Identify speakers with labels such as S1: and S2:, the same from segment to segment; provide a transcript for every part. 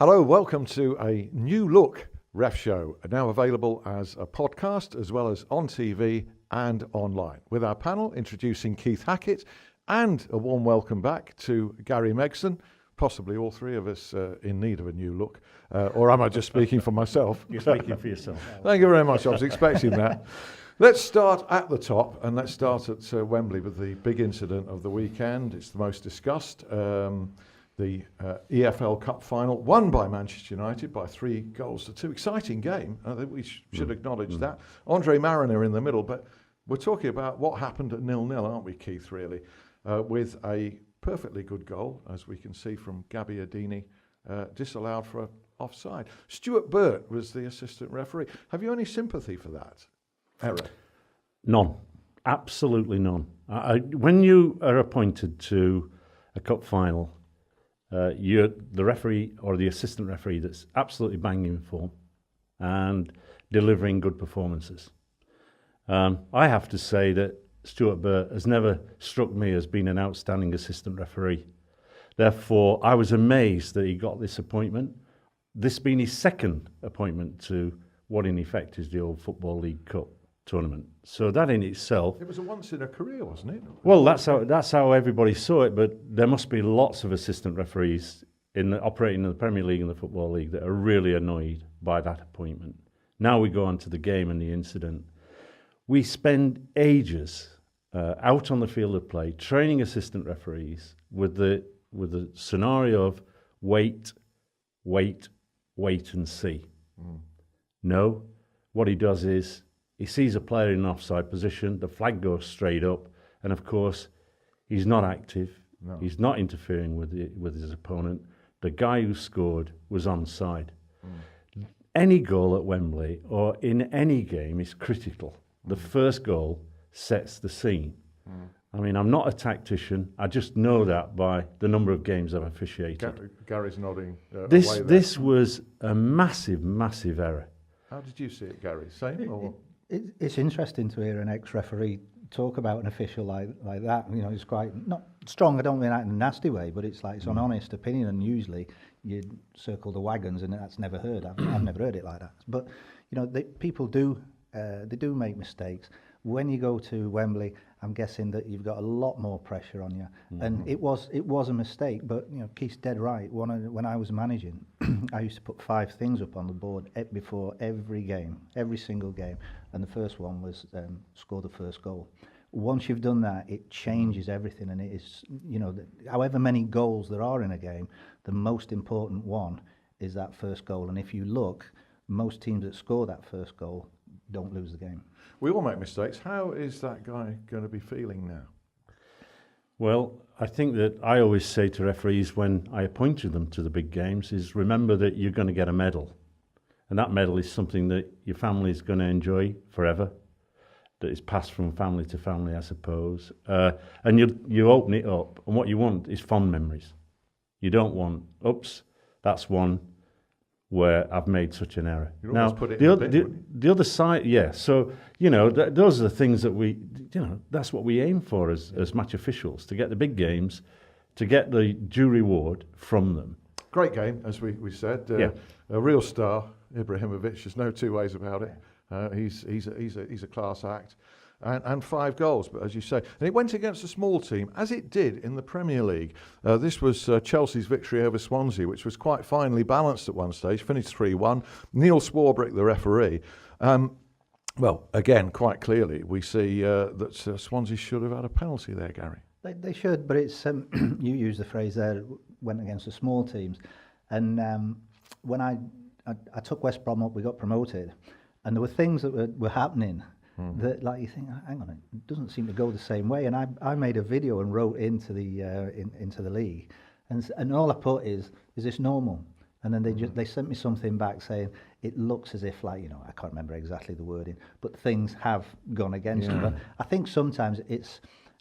S1: Hello, welcome to a new look ref show, now available as a podcast as well as on TV and online. With our panel introducing Keith Hackett and a warm welcome back to Gary Megson, possibly all three of us in need of a new look. Or am I just speaking for myself?
S2: You're speaking for yourself.
S1: Thank you very much. I was expecting that. Let's start at the top, and let's start at Wembley with the big incident of the weekend. It's the most discussed. The EFL Cup final, won by Manchester United by 3-2. Exciting game. I think we should acknowledge that. Andre Mariner in the middle, but we're talking about what happened at 0-0, aren't we, Keith, really? With a perfectly good goal, as we can see from Gabby Adini, disallowed for offside. Stuart Burt was the assistant referee. Have you any sympathy for that error?
S2: None. Absolutely none. When you are appointed to a cup final, you're the referee or the assistant referee that's absolutely banging form and delivering good performances. I have to say that Stuart Burt has never struck me as being an outstanding assistant referee. Therefore, I was amazed that he got this appointment. This being his second appointment to what in effect is the old Football League Cup tournament. So that in itself...
S1: It was a once in a career, wasn't it?
S2: Well, that's how everybody saw it, but there must be lots of assistant referees operating in the Premier League and the Football League that are really annoyed by that appointment. Now we go on to the game and the incident. We spend ages out on the field of play training assistant referees with the scenario of wait and see. No, what he does is he sees a player in an offside position, the flag goes straight up, and of course, he's not active, he's not interfering with his opponent. The guy who scored was onside. Any goal at Wembley or in any game is critical. The first goal sets the scene. I mean, I'm not a tactician, I just know that by the number of games I've officiated.
S1: Gary's nodding
S2: This was a massive, massive error.
S1: How did you see it, Gary? Same? Or?
S3: It's interesting to hear an ex-referee talk about an official like that. You know, it's quite not strong. I don't mean that in a nasty way, but it's like it's an honest opinion. And usually, you circle the wagons, and that's never heard. I've never heard it like that. But you know, people do make mistakes. When you go to Wembley, I'm guessing that you've got a lot more pressure on you, and it was a mistake. But you know, Keith's dead right. When I was managing, I used to put 5 things up on the board before every game, every single game, and the first one was score the first goal. Once you've done that, it changes everything, and it is, you know, however many goals there are in a game, the most important one is that first goal. And if you look, most teams that score that first goal don't lose the game.
S1: We all make mistakes. How is that guy going to be feeling now?
S2: Well, I think that I always say to referees when I appointed them to the big games is remember that you're going to get a medal. And that medal is something that your family is going to enjoy forever, that is passed from family to family, I suppose. And you open it up, and what you want is fond memories. You don't want, oops, that's one where I've made such an error.
S1: Now, put it the
S2: other side, yeah. So, you know, those are the things that that's what we aim for as match officials, to get the big games, to get the due reward from them.
S1: Great game, as we said. A real star, Ibrahimovic. There's no two ways about it. He's a class act. And 5 goals, but as you say, and it went against a small team, as it did in the Premier League. This was Chelsea's victory over Swansea, which was quite finely balanced at one stage, finished 3-1. Neil Swarbrick, the referee. Well, again, quite clearly, we see that Swansea should have had a penalty there, Gary.
S3: They should, but it's you used the phrase there, went against the small teams. And when I took West Brom up, we got promoted, and there were things that were happening that, like, you think, hang on, it doesn't seem to go the same way. And I made a video and wrote into the league, and all I put is this normal? And then they sent me something back saying it looks as if, like, you know, I can't remember exactly the wording, but things have gone against them. But I think sometimes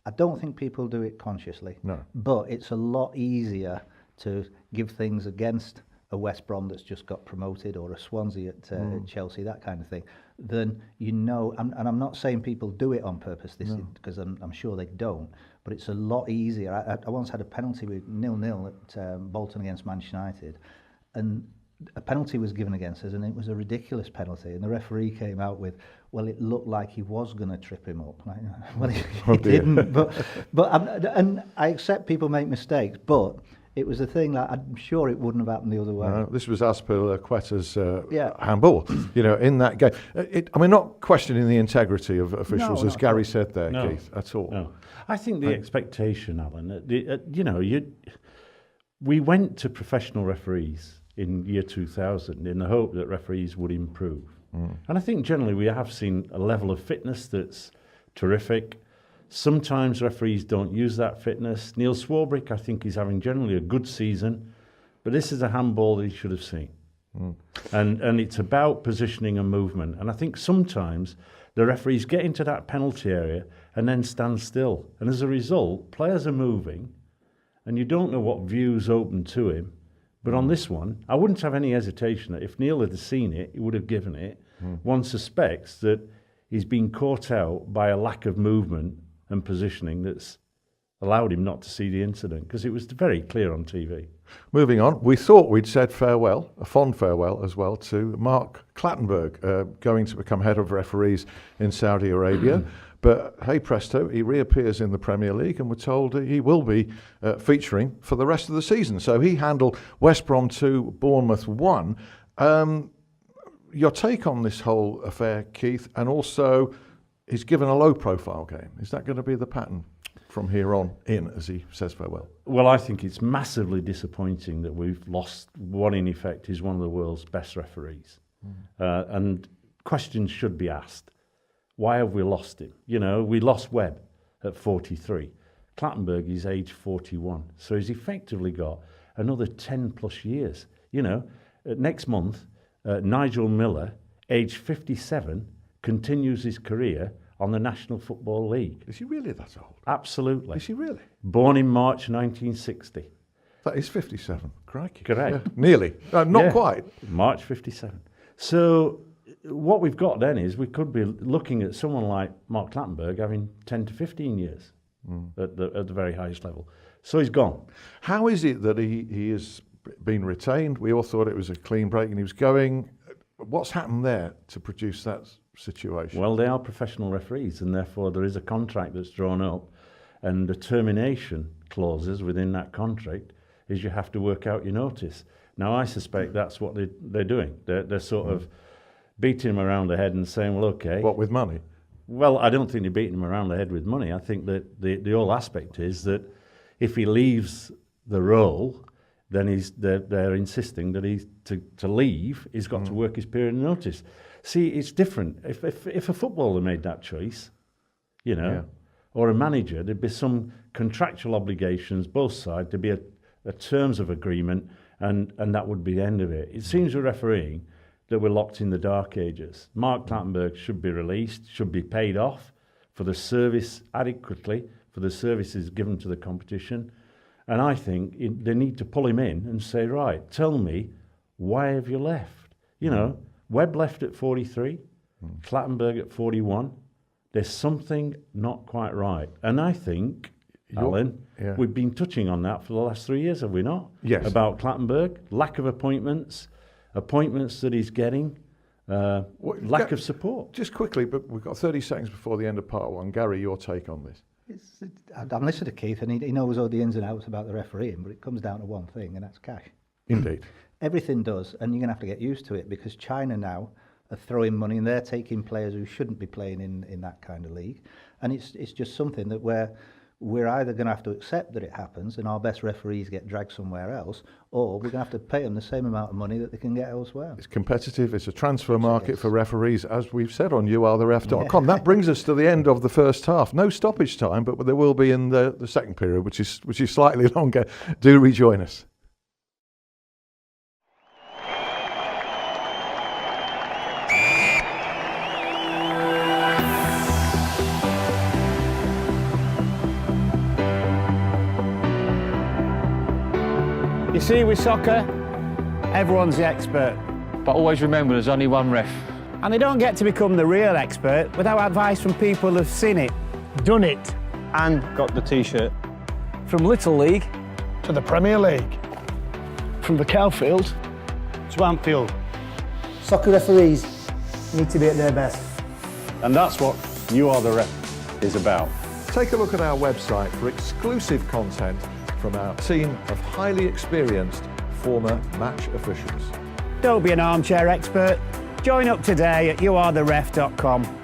S3: I don't think people do it consciously.
S1: No.
S3: But it's a lot easier to give things against a West Brom that's just got promoted, or a Swansea at Chelsea, that kind of thing, then you know, and I'm not saying people do it on purpose, because I'm sure they don't, but it's a lot easier. I once had a penalty with 0-0 at Bolton against Manchester United, and a penalty was given against us, and it was a ridiculous penalty. And the referee came out with, well, it looked like he was going to trip him up. Like, well, he didn't. And I accept people make mistakes, but it was a thing that I'm sure it wouldn't have happened the other way.
S1: This was Azpilicueta's handball, in that game. Not questioning the integrity of officials, as Gary said there, Keith, at all.
S2: No. I think the expectation, Alan, we went to professional referees in year 2000 in the hope that referees would improve. And I think generally we have seen a level of fitness that's terrific. Sometimes referees don't use that fitness. Neil Swarbrick, I think, is having generally a good season, but this is a handball that he should have seen. And it's about positioning and movement. And I think sometimes the referees get into that penalty area and then stand still. And as a result, players are moving, and you don't know what view's open to him. But on this one, I wouldn't have any hesitation that if Neil had seen it, he would have given it. One suspects that he's been caught out by a lack of movement and positioning that's allowed him not to see the incident, because it was very clear on TV.
S1: Moving on, we thought we'd said farewell, a fond farewell as well, to Mark Clattenburg, going to become head of referees in Saudi Arabia. But hey presto, he reappears in the Premier League, and we're told he will be featuring for the rest of the season. So he handled West Brom 2, Bournemouth 1. Your take on this whole affair, Keith, and also he's given a low-profile game. Is that going to be the pattern from here on in as he says farewell?
S2: Well, I think it's massively disappointing that we've lost what in effect is one of the world's best referees. And questions should be asked. Why have we lost him? We lost Webb at 43. Clattenburg is age 41. So he's effectively got another 10 plus years. Next month, Nigel Miller, age 57, continues his career on the National Football League.
S1: Is he really that old?
S2: Absolutely.
S1: Is he really?
S2: Born in March 1960.
S1: That is 57. Crikey.
S2: Correct.
S1: Yeah. Nearly. Not quite.
S2: March 57. So what we've got then is we could be looking at someone like Mark Clattenburg having 10 to 15 years at the very highest level. So he's gone.
S1: How is it that he has been retained? We all thought it was a clean break and he was going. What's happened there to produce that situation?
S2: Well, they are professional referees, and therefore there is a contract that's drawn up, and the termination clauses within that contract is you have to work out your notice. Now, I suspect that's what they're doing. They're sort of beating him around the head and saying, well, okay.
S1: What, with money?
S2: Well, I don't think they're beating him around the head with money. I think that the whole aspect is that if he leaves the role, then they're insisting that he's to leave, he's got to work his period of notice. See, it's different. If a footballer made that choice, or a manager, there'd be some contractual obligations, both sides, there'd be a terms of agreement, and that would be the end of it. It seems with refereeing that we're locked in the dark ages. Mark Clattenburg should be released, should be paid off for the service adequately, for the services given to the competition. And I think they need to pull him in and say, right, tell me, why have you left? Webb left at 43, Clattenburg at 41. There's something not quite right. And I think, Alan, we've been touching on that for the last 3 years, have we not?
S1: Yes.
S2: About Clattenburg, lack of appointments that he's getting, lack of support.
S1: Just quickly, but we've got 30 seconds before the end of part one. Gary, your take on this?
S3: I'm listening to Keith, and he knows all the ins and outs about the refereeing, but it comes down to one thing, and that's cash.
S1: Indeed.
S3: Everything does, and you're going to have to get used to it, because China now are throwing money, and they're taking players who shouldn't be playing in that kind of league. And it's just something that we're either going to have to accept that it happens and our best referees get dragged somewhere else, or we're going to have to pay them the same amount of money that they can get elsewhere.
S1: It's competitive. It's a transfer market for referees, as we've said on youaretheref.com. That brings us to the end of the first half. No stoppage time, but there will be in the second period, which is slightly longer. Do rejoin us.
S4: You see, with soccer, everyone's the expert.
S5: But always remember, there's only one ref.
S4: And they don't get to become the real expert without advice from people who've seen it, done it, and
S6: got the T-shirt.
S4: from Little League
S7: to the Premier League, from the Cowfield
S4: to Anfield.
S6: Soccer referees need to be at their best.
S2: And that's what You Are the Ref is about.
S1: Take a look at our website for exclusive content from our team of highly experienced former match officials.
S4: Don't be an armchair expert. Join up today at youaretheref.com.